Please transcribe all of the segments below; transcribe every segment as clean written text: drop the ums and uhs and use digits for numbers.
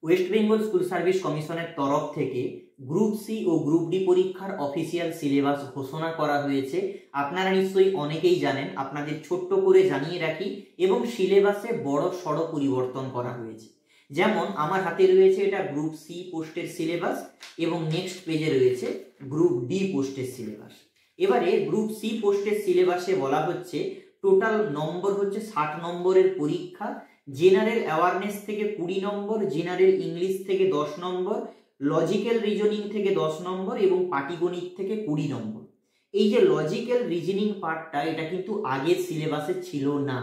West Bengal school service কমিশনের তরফ থেকে গ্রুপ সি ও গ্রুপ ডি পরীক্ষার অফিসিয়াল সিলেবাস ঘোষণা করা হয়েছে। আপনারা নিশ্চয়ই অনেকেই জানেন, আপনাদের ছোট্ট করে জানিয়ে রাখি, এবং সিলেবাসে বড় সড় পরিবর্তন করা হয়েছে। যেমন আমার হাতে রয়েছে এটা গ্রুপ সি পোস্টের সিলেবাস এবং নেক্সট পেজে রয়েছে গ্রুপ ডি পোস্টের সিলেবাস। এবারে গ্রুপ সি পোস্টের সিলেবাসে বলা হচ্ছে টোটাল নম্বর হচ্ছে 60 নম্বরের পরীক্ষা। জেনারেল অ্যাওয়ারনেস থেকে 20 নম্বর, জেনারেল ইংলিশ থেকে 10 নম্বর, লজিক্যাল রিজনিং থেকে 10 নম্বর এবং পাটিগণিত থেকে 20 নম্বর। এই যে লজিক্যাল রিজনিং পার্টটা, এটা কিন্তু আগের সিলেবাসে ছিল না,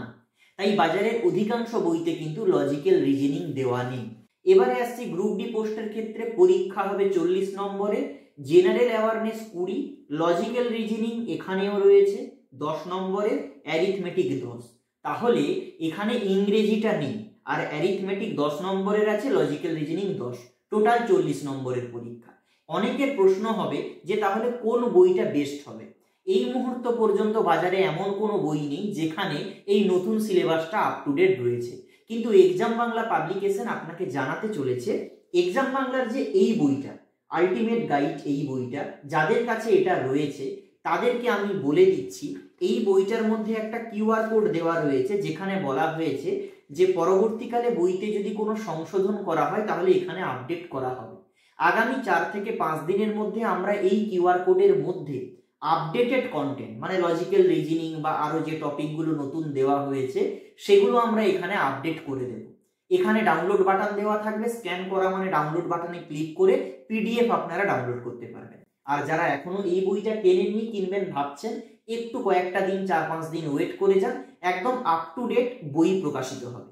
তাই বাজারের অধিকাংশ বইতে কিন্তু লজিক্যাল রিজনিং দেওয়া নেই। এবারে আসছি গ্রুপ ডি পোস্টের ক্ষেত্রে পরীক্ষা হবে 40 নম্বরের, জেনারেল অ্যাওয়ারনেস 20, লজিক্যাল রিজনিং এখানেও রয়েছে 10 নম্বরের, অ্যারিথমেটিক 10। তাহলে এখানে ইংরেজিটা নেই, আর অ্যারিথমেটিক 10 নম্বরের আছে, লজিক্যাল রিজনিং 10, টোটাল 40 নম্বরের পরীক্ষা। অনেকের প্রশ্ন হবে যে তাহলে কোন বইটা বেস্ট হবে। এই মুহূর্ত পর্যন্ত বাজারে এমন কোনো বই নেই যেখানে এই নতুন সিলেবাসটা আপ টু ডেট রয়েছে, কিন্তু এক্সাম বাংলা পাবলিকেশন আপনাকে জানাতে চলেছে এক্সাম বাংলার যে এই বইটা আলটিমেট গাইড, এই বইটা যাদের কাছে এটা রয়েছে তাদেরকে আমি বলে দিচ্ছি, এই বইটার মধ্যে একটা কিউআর কোড দেওয়া রয়েছে যেখানে বলা হয়েছে যে পরবর্তীকালে বইতে যদি কোনো সংশোধন করা হয় তাহলে এখানে আপডেট করা হবে। আগামী 4 থেকে 5 দিনের মধ্যে আমরা এই কিউআর কোডের মধ্যে আপডেটেড কন্টেন্ট মানে লজিক্যাল রিজনিং বা আরো যে টপিকগুলো নতুন দেওয়া হয়েছে সেগুলো আমরা এখানে আপডেট করে দেব। এখানে ডাউনলোড বাটন দেওয়া থাকবে, স্ক্যান করা মানে ডাউনলোড বাটনে ক্লিক করে পিডিএফ আপনারা ডাউনলোড করতে পারবেন। আর যারা এখনো এই বইটা কেনেননি, কিনবেন ভাবছেন, একটু কয়েকটা দিন 4-5 দিন ওয়েট করে যান, একদম আপ টু ডেট বই প্রকাশিত হবে।